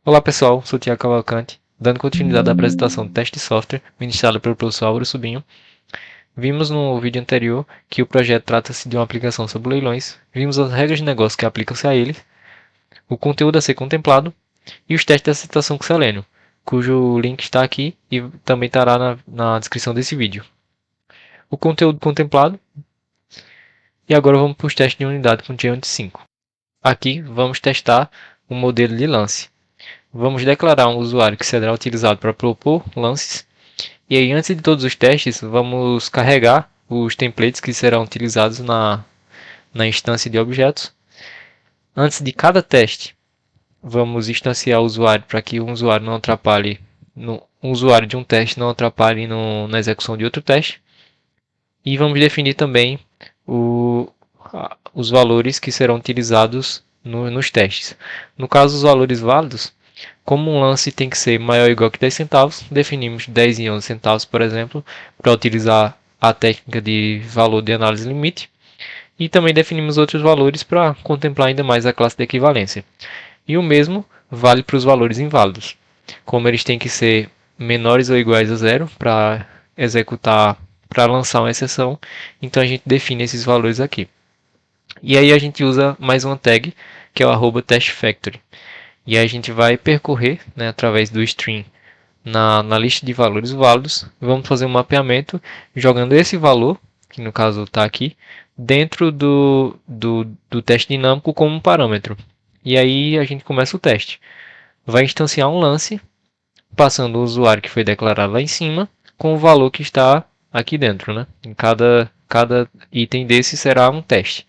Olá pessoal, sou o Thiago Cavalcante, dando continuidade à apresentação do teste de software ministrado pelo professor Álvaro Subinho. Vimos no vídeo anterior que o projeto trata-se de uma aplicação sobre leilões, vimos as regras de negócio que aplicam-se a ele, o conteúdo a ser contemplado e os testes de aceitação com Selenium, cujo link está aqui e também estará na descrição desse vídeo. O conteúdo contemplado, e agora vamos para os testes de unidade com Geont 5. Aqui vamos testar o modelo de lance. Vamos declarar um usuário que será utilizado para propor lances. E aí, antes de todos os testes, vamos carregar os templates que serão utilizados na instância de objetos. Antes de cada teste, vamos instanciar o usuário para que um usuário não atrapalhe, um usuário de um teste não atrapalhe na execução de outro teste. E vamos definir também os valores que serão utilizados nos testes. No caso, os valores válidos, como um lance tem que ser maior ou igual que 10 centavos, definimos 10 e 11 centavos, por exemplo, para utilizar a técnica de valor de análise limite. E também definimos outros valores para contemplar ainda mais a classe de equivalência. E o mesmo vale para os valores inválidos. Como eles têm que ser menores ou iguais a zero para executar, para lançar uma exceção, então a gente define esses valores aqui. E aí a gente usa mais uma tag, que é o @testFactory. E aí a gente vai percorrer, né, através do string na lista de valores válidos. Vamos fazer um mapeamento jogando esse valor, que no caso está aqui, dentro do teste dinâmico como um parâmetro. E aí a gente começa o teste. Vai instanciar um lance, passando o usuário que foi declarado lá em cima, com o valor que está aqui dentro. Né? Em cada item desse será um teste.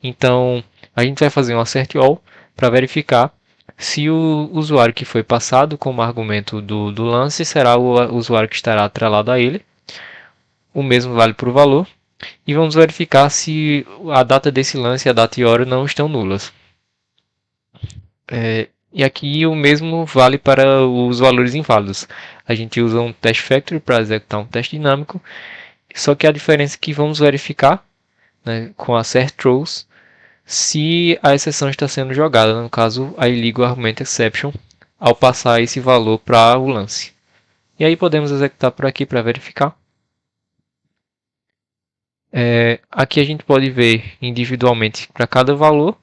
Então, a gente vai fazer um assert all para verificar se o usuário que foi passado como argumento do lance será o usuário que estará atrelado a ele. O mesmo vale para o valor. E vamos verificar se a data desse lance e a data e hora não estão nulas. E aqui o mesmo vale para os valores inválidos. A gente usa um test factory para executar um teste dinâmico. Só que a diferença é que vamos verificar, né, com a assert throws, se a exceção está sendo jogada. No caso, aí liga o argumento exception ao passar esse valor para o lance. E aí podemos executar por aqui para verificar. Aqui a gente pode ver individualmente para cada valor,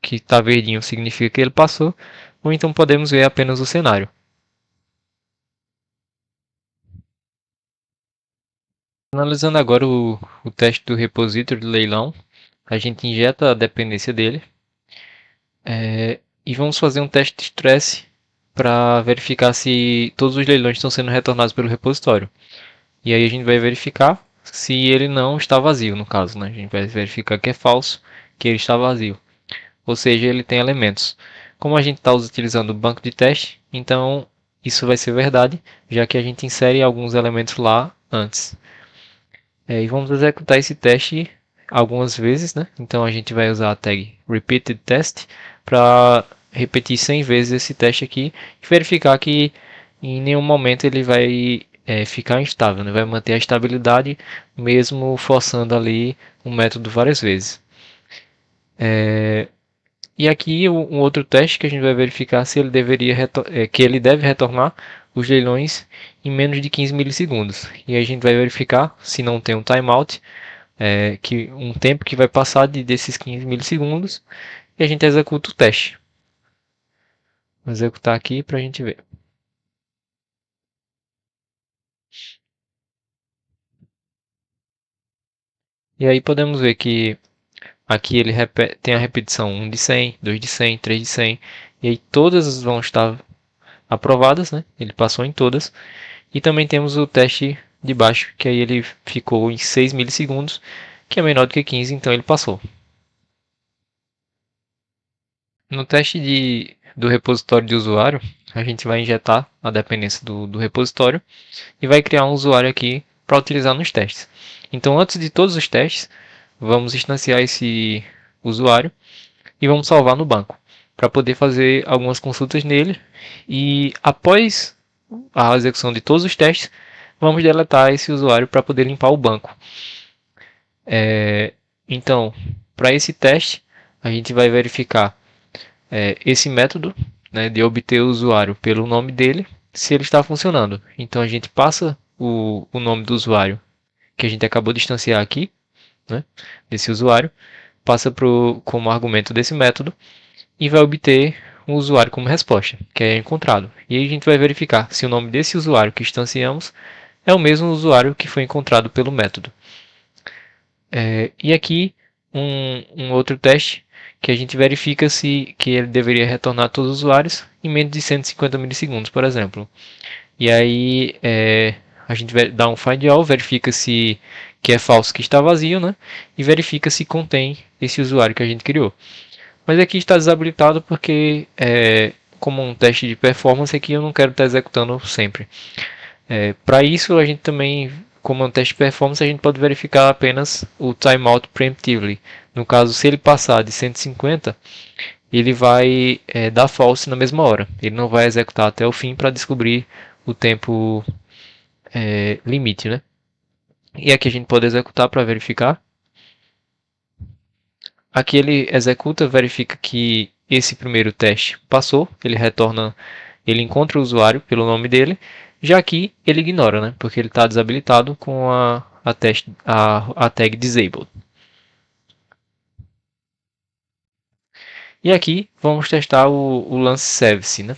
que está verdinho significa que ele passou, ou então podemos ver apenas o cenário. Analisando agora o teste do repositório do leilão, a gente injeta a dependência dele e vamos fazer um teste de stress para verificar se todos os leilões estão sendo retornados pelo repositório. E aí a gente vai verificar se ele não está vazio, no caso, né? A gente vai verificar que é falso, que ele está vazio. Ou seja, ele tem elementos. Como a gente está utilizando o banco de teste, então isso vai ser verdade, já que a gente insere alguns elementos lá antes. E vamos executar esse teste algumas vezes, né? Então a gente vai usar a tag repeated test para repetir 100 vezes esse teste aqui e verificar que em nenhum momento ele vai ficar instável, né? Vai manter a estabilidade mesmo forçando ali um método várias vezes. E aqui um outro teste que a gente vai verificar se ele que ele deve retornar os leilões em menos de 15 milissegundos. E aí a gente vai verificar se não tem um timeout, que um tempo que vai passar desses 15 milissegundos, e a gente executa o teste. Vou executar aqui para a gente ver. E aí podemos ver que aqui ele tem a repetição 1 de 100, 2 de 100, 3 de 100, e aí todas vão estar aprovadas, né? Ele passou em todas. E também temos o teste de baixo, que aí ele ficou em 6 milissegundos, que é menor do que 15, então ele passou. No teste do repositório de usuário, a gente vai injetar a dependência do repositório e vai criar um usuário aqui para utilizar nos testes. Então, antes de todos os testes, vamos instanciar esse usuário e vamos salvar no banco para poder fazer algumas consultas nele. E após a execução de todos os testes, vamos deletar esse usuário para poder limpar o banco. Então, para esse teste, a gente vai verificar esse método, né, de obter o usuário pelo nome dele, se ele está funcionando. Então a gente passa o nome do usuário que a gente acabou de instanciar aqui, né, desse usuário, passa como argumento desse método e vai obter um usuário como resposta, que é encontrado. E aí a gente vai verificar se o nome desse usuário que instanciamos é o mesmo usuário que foi encontrado pelo método. E aqui um outro teste que a gente verifica se que ele deveria retornar todos os usuários em menos de 150 milissegundos, por exemplo. E aí a gente dá um find all, verifica se que é falso que está vazio, né? E verifica se contém esse usuário que a gente criou. Mas aqui está desabilitado porque como um teste de performance aqui eu não quero estar executando sempre. Para isso a gente também, como é um teste de performance, a gente pode verificar apenas o timeout preemptively. No caso, se ele passar de 150, ele vai dar false na mesma hora. Ele não vai executar até o fim para descobrir o tempo limite, né? E aqui a gente pode executar para verificar. Aqui ele executa, verifica que esse primeiro teste passou, ele retorna, ele encontra o usuário pelo nome dele. Já aqui ele ignora, né? Porque ele está desabilitado com a tag disabled. E aqui vamos testar o lance service, né?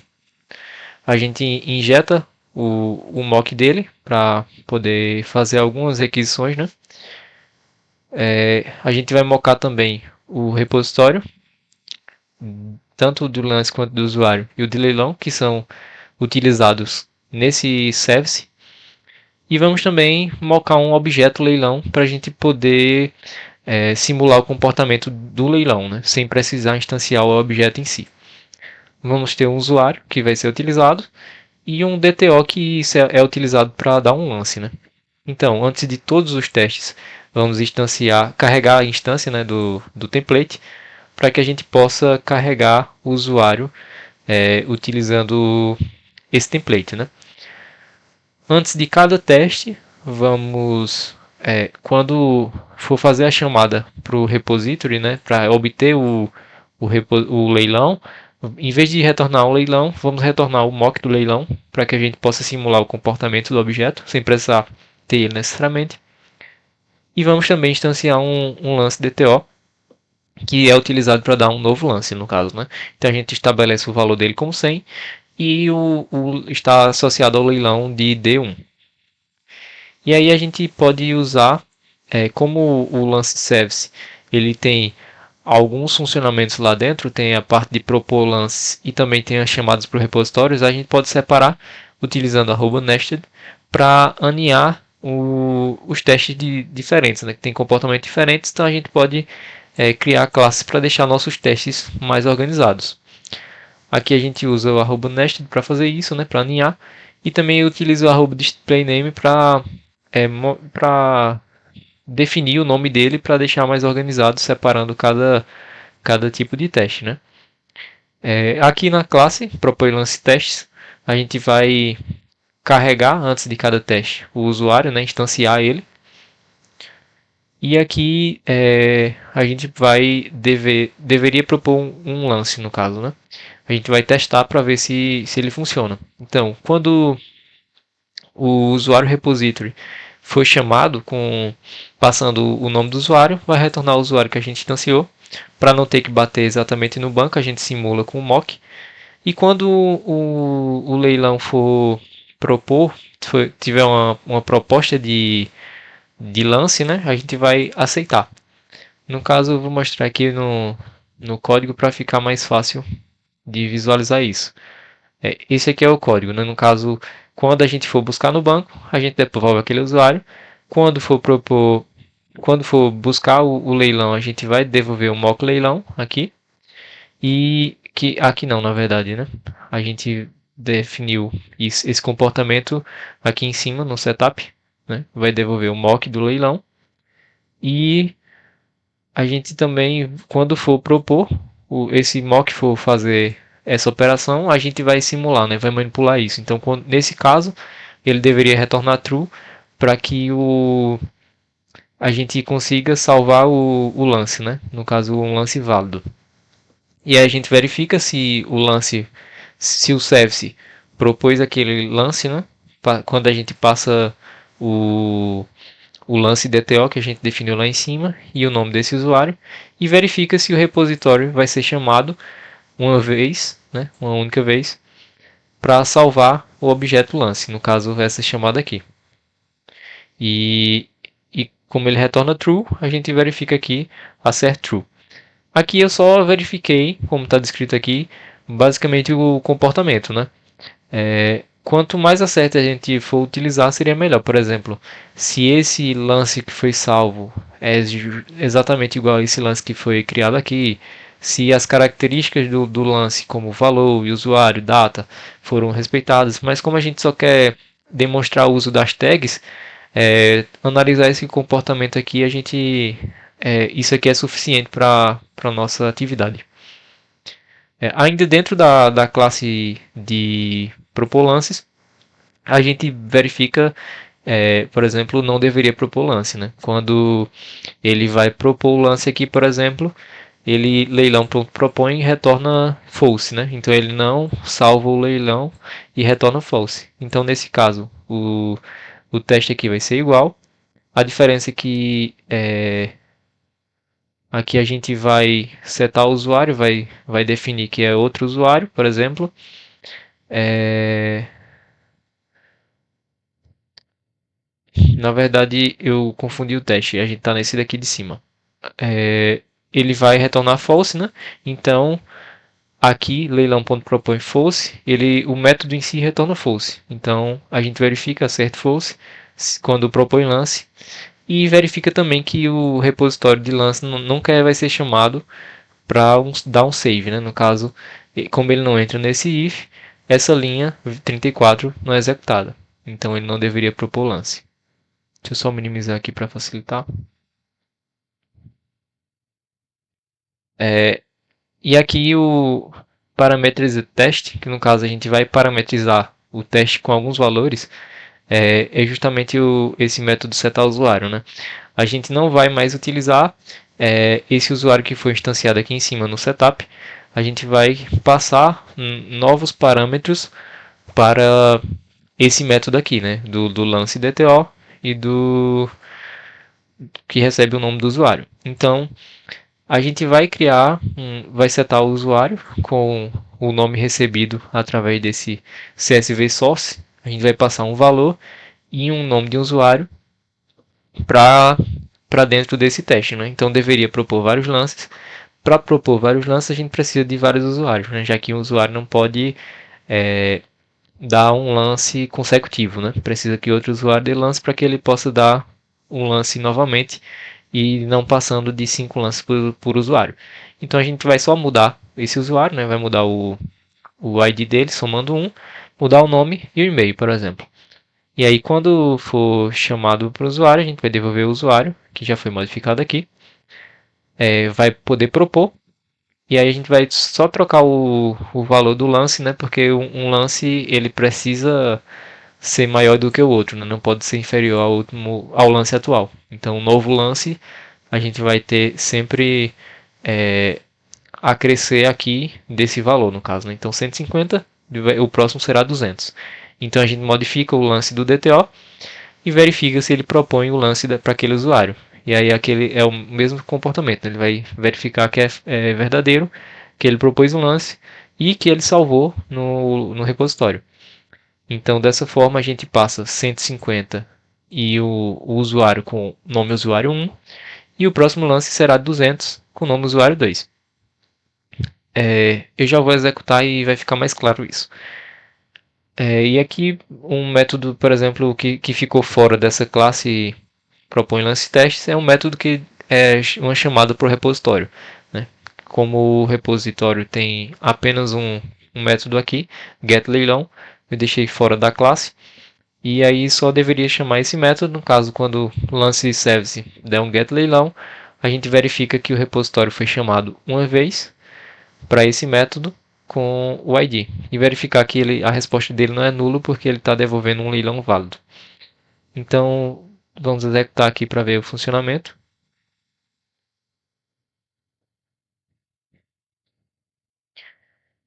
A gente injeta o mock dele para poder fazer algumas requisições, né? A gente vai mocar também o repositório, tanto do lance quanto do usuário, e o de leilão, que são utilizados nesse service. E vamos também mocar um objeto leilão para a gente poder simular o comportamento do leilão, né? Sem precisar instanciar o objeto em si. Vamos ter um usuário que vai ser utilizado e um DTO que é utilizado para dar um lance, né? Então, antes de todos os testes, vamos carregar a instância, né, do template para que a gente possa carregar o usuário utilizando esse template, né? Antes de cada teste, quando for fazer a chamada para o repository, né, para obter o leilão, em vez de retornar o leilão, vamos retornar o mock do leilão para que a gente possa simular o comportamento do objeto, sem precisar ter ele necessariamente. E vamos também instanciar um lance DTO, que é utilizado para dar um novo lance, no caso, né? Então a gente estabelece o valor dele como 100 e está associado ao leilão de D1. E aí a gente pode usar, como o lance service, ele tem alguns funcionamentos lá dentro, tem a parte de propor lances e também tem as chamadas para repositórios, a gente pode separar utilizando @nested para aninhar os testes diferentes, né, que tem comportamentos diferentes, então a gente pode criar classes para deixar nossos testes mais organizados. Aqui a gente usa o @nested para fazer isso, né, para aninhar, e também utiliza o @displayname para definir o nome dele para deixar mais organizado, separando cada tipo de teste, né? Aqui na classe propõe lance testes, a gente vai carregar antes de cada teste o usuário, né, instanciar ele. E aqui a gente deveria propor um lance no caso, né? A gente vai testar para ver se ele funciona. Então, quando o usuário repository foi chamado passando o nome do usuário, vai retornar o usuário que a gente instanciou. Para não ter que bater exatamente no banco, a gente simula com o mock. E quando o leilão for tiver uma proposta de lance, né, a gente vai aceitar. No caso, eu vou mostrar aqui no código para ficar mais fácil de visualizar isso. Esse aqui é o código, né? No caso, quando a gente for buscar no banco, a gente devolve aquele usuário. Quando for buscar o leilão, a gente vai devolver o mock leilão aqui. E que aqui não, na verdade, né? A gente definiu esse comportamento aqui em cima no setup, né? Vai devolver o mock do leilão. E a gente também, quando for propor, esse mock for fazer essa operação, a gente vai simular, né? Vai manipular isso. Então, nesse caso, ele deveria retornar true para que a gente consiga salvar o lance, né? No caso, um lance válido. E aí a gente verifica se o lance se o service propôs aquele lance, né? Quando a gente passa o, o lance DTO que a gente definiu lá em cima e o nome desse usuário e verifica se o repositório vai ser chamado uma vez, né? Uma única vez, para salvar o objeto lance, no caso essa chamada aqui. E, e como ele retorna true, a gente verifica aqui a ser true. Aqui eu só verifiquei, como está descrito aqui, basicamente o comportamento, né? Quanto mais acerto a gente for utilizar, seria melhor. Por exemplo, se esse lance que foi salvo é exatamente igual a esse lance que foi criado aqui, se as características do lance, como valor e usuário, data, foram respeitadas, mas como a gente só quer demonstrar o uso das tags, analisar esse comportamento aqui, isso aqui é suficiente para a nossa atividade. Ainda dentro da classe de propor lances, a gente verifica, por exemplo, não deveria propor lance, né? Quando ele vai propor o lance aqui, por exemplo, ele leilão.propõe e retorna false, né? Então ele não salva o leilão e retorna false. Então nesse caso, o teste aqui vai ser igual. A diferença é que aqui a gente vai setar o usuário, vai definir que é outro usuário, por exemplo. Na verdade, eu confundi o teste. A gente está nesse daqui de cima. Ele vai retornar false, né? Então, aqui, leilão.propõe false, o método em si retorna false. Então, a gente verifica acerto false quando propõe lance. E verifica também que o repositório de lance nunca vai ser chamado para dar um save, né? No caso, como ele não entra nesse if, essa linha 34 não é executada. Então ele não deveria propor lance. Deixa eu só minimizar aqui para facilitar. E aqui o parametrize teste, que no caso a gente vai parametrizar o teste com alguns valores, justamente esse método setar usuário, né? A gente não vai mais utilizar esse usuário que foi instanciado aqui em cima no setup. A gente vai passar novos parâmetros para esse método aqui, né? Do lance DTO e do que recebe o nome do usuário. Então, a gente vai setar o usuário com o nome recebido através desse CSV source. A gente vai passar um valor e um nome de usuário para dentro desse teste, né? Então deveria propor vários lances. Para propor vários lances, a gente precisa de vários usuários, né? Já que um usuário não pode dar um lance consecutivo, né? Precisa que outro usuário dê lance para que ele possa dar um lance novamente e não passando de 5 lances por usuário. Então a gente vai só mudar esse usuário, né? Vai mudar o ID dele, somando um, mudar o nome e o e-mail, por exemplo. E aí quando for chamado para o usuário, a gente vai devolver o usuário, que já foi modificado aqui, vai poder propor, e aí a gente vai só trocar o valor do lance, né? Porque um lance ele precisa ser maior do que o outro, né? Não pode ser inferior ao lance atual. Então, um novo lance a gente vai ter sempre a crescer aqui desse valor, no caso. Né? Então, 150, o próximo será 200. Então, a gente modifica o lance do DTO e verifica se ele propõe o lance para aquele usuário. E aí aquele é o mesmo comportamento. Né? Ele vai verificar que é verdadeiro, que ele propôs um lance e que ele salvou no repositório. Então, dessa forma, a gente passa 150 e o usuário com nome usuário 1, e o próximo lance será 200 com nome usuário 2. Eu já vou executar e vai ficar mais claro isso. E aqui um método, por exemplo, que ficou fora dessa classe propõe lance testes é um método que é uma chamada para o repositório. Né? Como o repositório tem apenas um método aqui, getLeilão, eu deixei fora da classe. E aí só deveria chamar esse método, no caso quando o lance service der um getLeilão, a gente verifica que o repositório foi chamado uma vez para esse método com o ID. E verificar que a resposta dele não é nulo porque ele está devolvendo um leilão válido. Então vamos executar aqui para ver o funcionamento.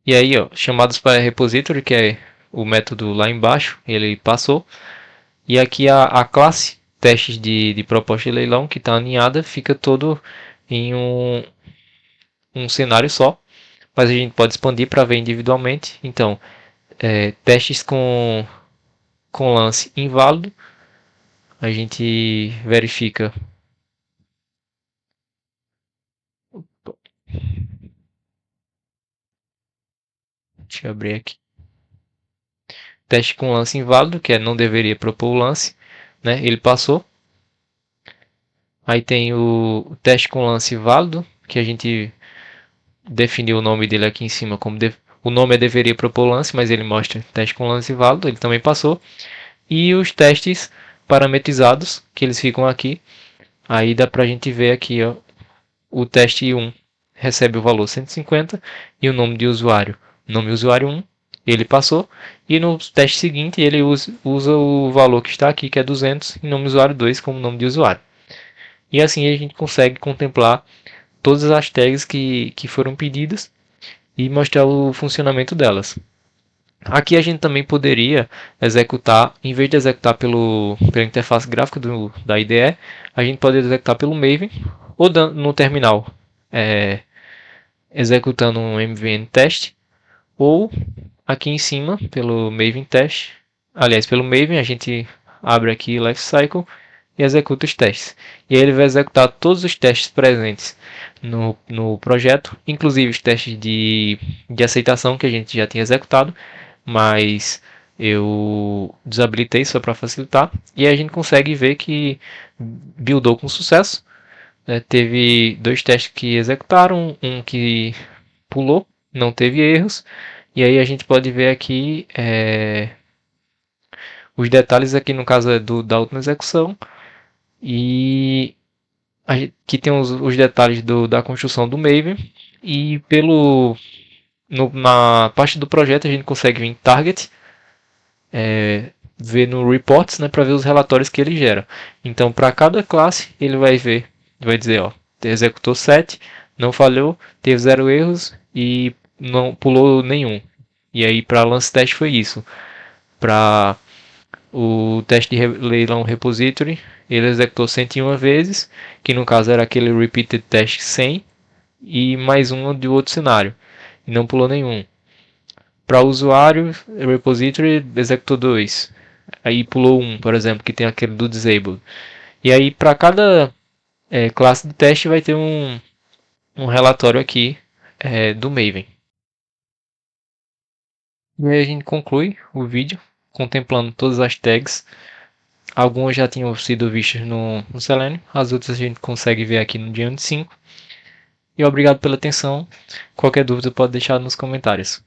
E aí, ó, chamados para repository, que é o método lá embaixo, ele passou. E aqui a classe testes de proposta de leilão que está aninhada fica todo em um cenário só, mas a gente pode expandir para ver individualmente. Então, testes com lance inválido, a gente verifica. Deixa eu abrir aqui. Teste com lance inválido, que é não deveria propor o lance, né? Ele passou. Aí tem o teste com lance válido, que a gente definiu o nome dele aqui em cima como o nome é deveria propor lance, mas ele mostra teste com lance válido, ele também passou. E os testes parametrizados, que eles ficam aqui. Aí dá pra gente ver aqui, ó, o teste 1 recebe o valor 150 e o nome de usuário, nome usuário 1, ele passou. E no teste seguinte ele usa o valor que está aqui, que é 200, e nome usuário 2 como nome de usuário. E assim a gente consegue contemplar todas as tags que foram pedidas e mostrar o funcionamento delas. Aqui a gente também poderia executar, em vez de executar pela interface gráfica da IDE, a gente pode executar pelo Maven ou no terminal, executando um MVN test, ou aqui em cima pelo Maven test. Aliás, pelo Maven a gente abre aqui Lifecycle e executa os testes. E aí ele vai executar todos os testes presentes no projeto, inclusive os testes de aceitação que a gente já tinha executado, mas eu desabilitei só para facilitar. E aí a gente consegue ver que buildou com sucesso. Teve 2 testes que executaram, um que pulou, não teve erros. E aí a gente pode ver aqui os detalhes aqui no caso é da última execução. E aqui tem os detalhes da construção do Maven. E na parte do projeto a gente consegue vir em Target, ver no Reports, né, para ver os relatórios que ele gera. Então, para cada classe, ele vai dizer, ó, executou 7, não falhou, teve 0 erros e não pulou nenhum. E aí, para lance teste foi isso. Para o teste de leilão repository, ele executou 101 vezes, que no caso era aquele repeated test 100, e mais um de outro cenário, e não pulou nenhum. Para o usuário, repository executou 2, aí pulou um, por exemplo, que tem aquele do disabled. E aí para cada classe de teste vai ter um relatório aqui do Maven. E aí a gente conclui o vídeo contemplando todas as tags. Algumas já tinham sido vistas no Selenium, as outras a gente consegue ver aqui no Geom 5. E obrigado pela atenção. Qualquer dúvida pode deixar nos comentários.